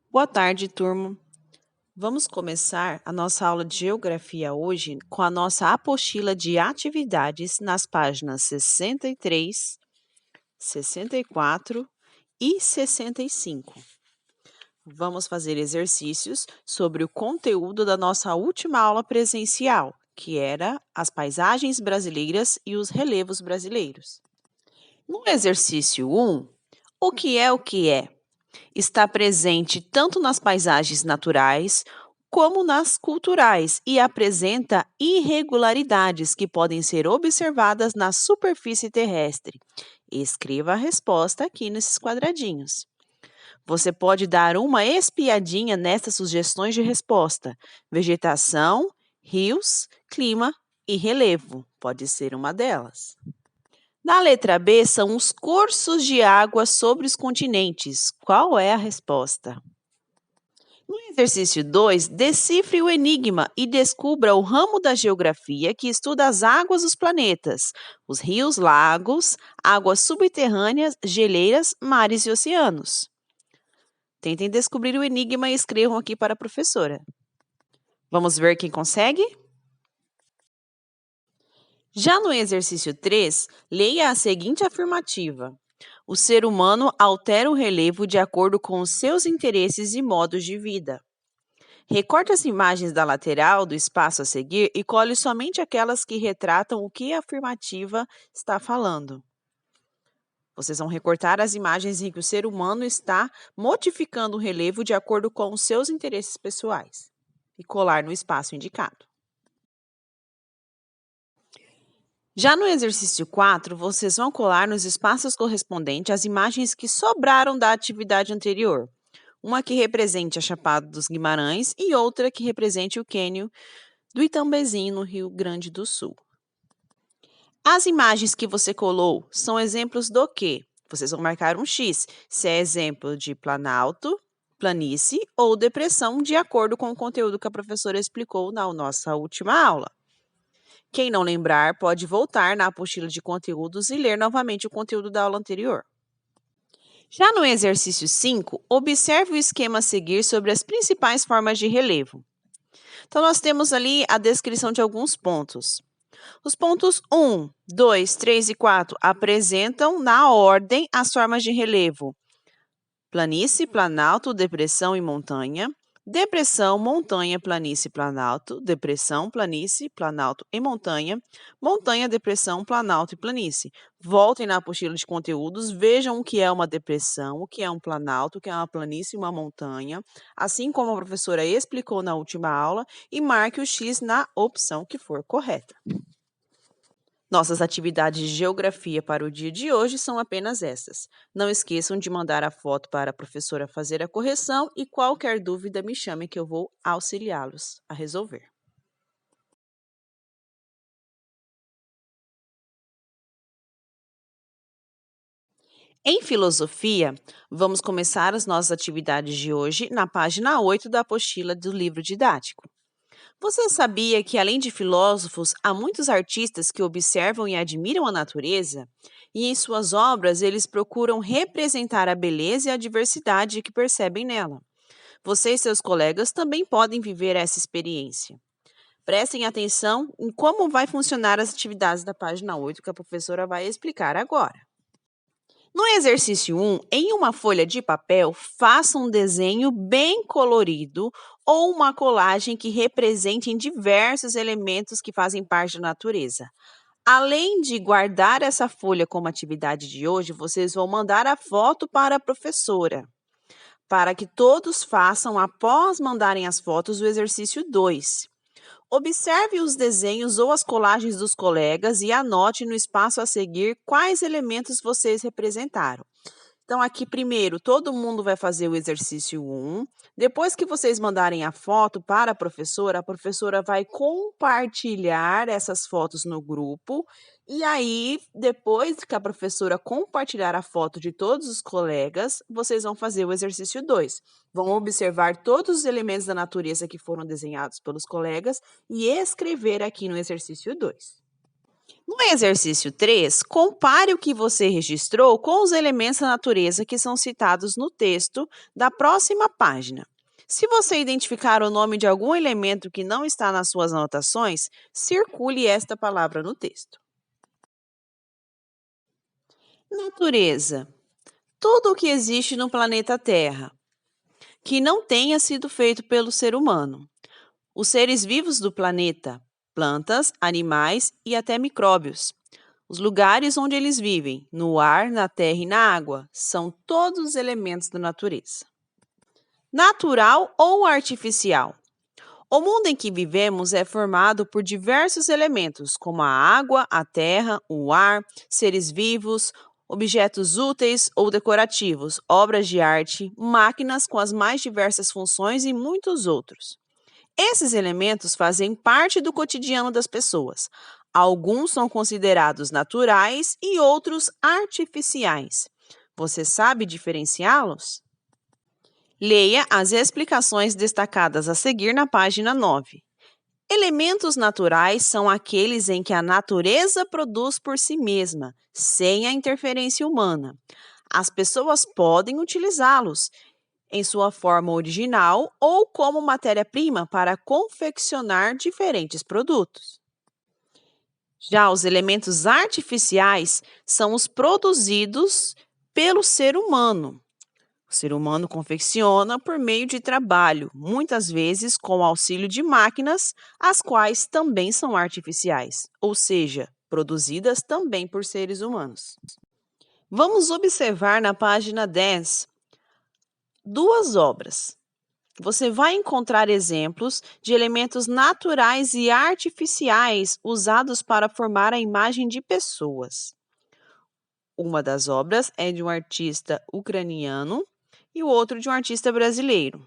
Boa tarde, turma. Vamos começar a nossa aula de geografia hoje com a nossa apostila de atividades nas páginas 63, 64 e 65. Vamos fazer exercícios sobre o conteúdo da nossa última aula presencial, que era as paisagens brasileiras e os relevos brasileiros. No exercício 1, o que é o que é? Está presente tanto nas paisagens naturais como nas culturais e apresenta irregularidades que podem ser observadas na superfície terrestre. Escreva a resposta aqui nesses quadradinhos. Você pode dar uma espiadinha nessas sugestões de resposta: vegetação, rios, clima e relevo. Pode ser uma delas. Na letra B são os cursos de água sobre os continentes. Qual é a resposta? No exercício 2, decifre o enigma e descubra o ramo da geografia que estuda as águas dos planetas, os rios, lagos, águas subterrâneas, geleiras, mares e oceanos. Tentem descobrir o enigma e escrevam aqui para a professora. Vamos ver quem consegue? Já no exercício 3, leia a seguinte afirmativa: o ser humano altera o relevo de acordo com os seus interesses e modos de vida. Recorte as imagens da lateral do espaço a seguir e colhe somente aquelas que retratam o que a afirmativa está falando. Vocês vão recortar as imagens em que o ser humano está modificando o relevo de acordo com os seus interesses pessoais e colar no espaço indicado. Já no exercício 4, vocês vão colar nos espaços correspondentes as imagens que sobraram da atividade anterior. Uma que represente a Chapada dos Guimarães e outra que represente o cânion do Itambezinho, no Rio Grande do Sul. As imagens que você colou são exemplos do quê? Vocês vão marcar um X, se é exemplo de planalto, planície ou depressão, de acordo com o conteúdo que a professora explicou na nossa última aula. Quem não lembrar, pode voltar na apostila de conteúdos e ler novamente o conteúdo da aula anterior. Já no exercício 5, observe o esquema a seguir sobre as principais formas de relevo. Então, nós temos ali a descrição de alguns pontos. Os pontos 1, 2, 3 e 4 apresentam, na ordem, as formas de relevo: planície, planalto, depressão e montanha. Depressão, montanha, planície, planalto. Depressão, planície, planalto e montanha. Montanha, depressão, planalto e planície. Voltem na apostila de conteúdos, vejam o que é uma depressão, o que é um planalto, o que é uma planície e uma montanha, assim como a professora explicou na última aula, e marque o X na opção que for correta. Nossas atividades de geografia para o dia de hoje são apenas essas. Não esqueçam de mandar a foto para a professora fazer a correção e qualquer dúvida me chame que eu vou auxiliá-los a resolver. Em filosofia, vamos começar as nossas atividades de hoje na página 8 da apostila do livro didático. Você sabia que, além de filósofos, há muitos artistas que observam e admiram a natureza? E em suas obras, eles procuram representar a beleza e a diversidade que percebem nela. Você e seus colegas também podem viver essa experiência. Prestem atenção em como vai funcionar as atividades da página 8 que a professora vai explicar agora. No exercício 1, em uma folha de papel, faça um desenho bem colorido ou uma colagem que represente diversos elementos que fazem parte da natureza. Além de guardar essa folha como atividade de hoje, vocês vão mandar a foto para a professora, para que todos façam, após mandarem as fotos, o exercício 2. Observe os desenhos ou as colagens dos colegas e anote no espaço a seguir quais elementos vocês representaram. Então, aqui primeiro, todo mundo vai fazer o exercício 1. Depois que vocês mandarem a foto para a professora vai compartilhar essas fotos no grupo. E aí, depois que a professora compartilhar a foto de todos os colegas, vocês vão fazer o exercício 2. Vão observar todos os elementos da natureza que foram desenhados pelos colegas e escrever aqui no exercício 2. No exercício 3, compare o que você registrou com os elementos da natureza que são citados no texto da próxima página. Se você identificar o nome de algum elemento que não está nas suas anotações, circule esta palavra no texto. Natureza. Tudo o que existe no planeta Terra, que não tenha sido feito pelo ser humano. Os seres vivos do planeta, plantas, animais e até micróbios. Os lugares onde eles vivem, no ar, na terra e na água, são todos os elementos da natureza. Natural ou artificial? O mundo em que vivemos é formado por diversos elementos, como a água, a terra, o ar, seres vivos, objetos úteis ou decorativos, obras de arte, máquinas com as mais diversas funções e muitos outros. Esses elementos fazem parte do cotidiano das pessoas. Alguns são considerados naturais e outros artificiais. Você sabe diferenciá-los? Leia as explicações destacadas a seguir na página 9. Elementos naturais são aqueles em que a natureza produz por si mesma, sem a interferência humana. As pessoas podem utilizá-los em sua forma original ou como matéria-prima para confeccionar diferentes produtos. Já os elementos artificiais são os produzidos pelo ser humano. O ser humano confecciona por meio de trabalho, muitas vezes com o auxílio de máquinas, as quais também são artificiais, ou seja, produzidas também por seres humanos. Vamos observar na página 10 duas obras. Você vai encontrar exemplos de elementos naturais e artificiais usados para formar a imagem de pessoas. Uma das obras é de um artista ucraniano e o outro de um artista brasileiro.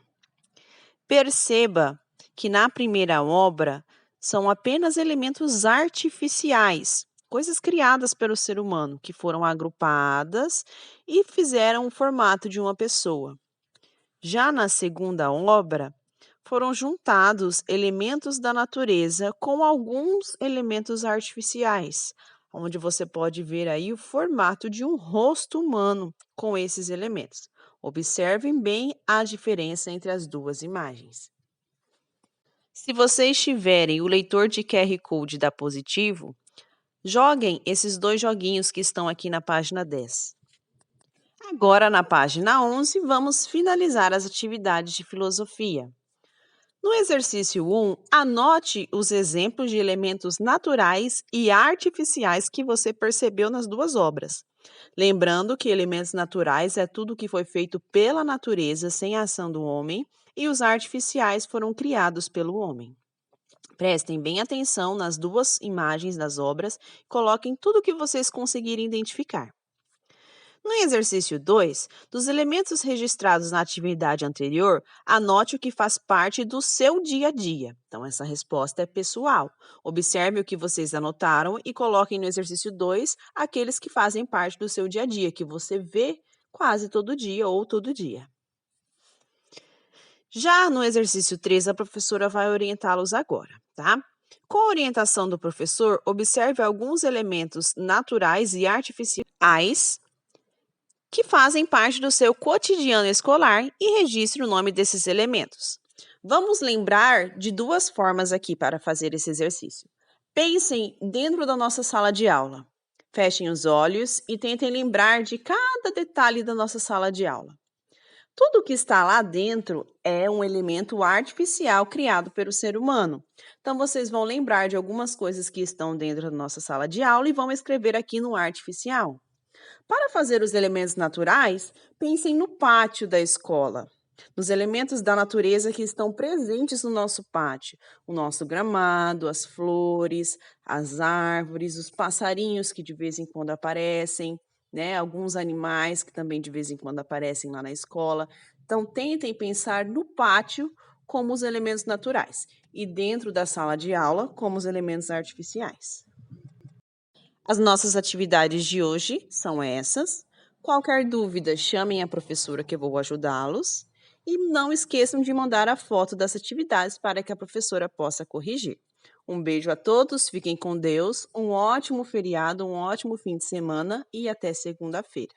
Perceba que na primeira obra são apenas elementos artificiais, coisas criadas pelo ser humano, que foram agrupadas e fizeram o formato de uma pessoa. Já na segunda obra, foram juntados elementos da natureza com alguns elementos artificiais, onde você pode ver aí o formato de um rosto humano com esses elementos. Observem bem a diferença entre as duas imagens. Se vocês tiverem o leitor de QR Code da Positivo, joguem esses dois joguinhos que estão aqui na página 10. Agora, na página 11, vamos finalizar as atividades de filosofia. No exercício 1, anote os exemplos de elementos naturais e artificiais que você percebeu nas duas obras. Lembrando que elementos naturais é tudo que foi feito pela natureza sem a ação do homem e os artificiais foram criados pelo homem. Prestem bem atenção nas duas imagens das obras e coloquem tudo o que vocês conseguirem identificar. No exercício 2, dos elementos registrados na atividade anterior, anote o que faz parte do seu dia a dia. Então, essa resposta é pessoal. Observe o que vocês anotaram e coloquem no exercício 2 aqueles que fazem parte do seu dia a dia, que você vê quase todo dia ou todo dia. Já no exercício 3, a professora vai orientá-los agora, tá? Com a orientação do professor, observe alguns elementos naturais e artificiais que fazem parte do seu cotidiano escolar e registre o nome desses elementos. Vamos lembrar de duas formas aqui para fazer esse exercício. Pensem dentro da nossa sala de aula. Fechem os olhos e tentem lembrar de cada detalhe da nossa sala de aula. Tudo que está lá dentro é um elemento artificial criado pelo ser humano. Então, vocês vão lembrar de algumas coisas que estão dentro da nossa sala de aula e vão escrever aqui no artificial. Para fazer os elementos naturais, pensem no pátio da escola, nos elementos da natureza que estão presentes no nosso pátio, o nosso gramado, as flores, as árvores, os passarinhos que de vez em quando aparecem, né? Alguns animais que também de vez em quando aparecem lá na escola. Então, tentem pensar no pátio como os elementos naturais e dentro da sala de aula como os elementos artificiais. As nossas atividades de hoje são essas. Qualquer dúvida, chamem a professora que eu vou ajudá-los. E não esqueçam de mandar a foto das atividades para que a professora possa corrigir. Um beijo a todos, fiquem com Deus, um ótimo feriado, um ótimo fim de semana e até segunda-feira.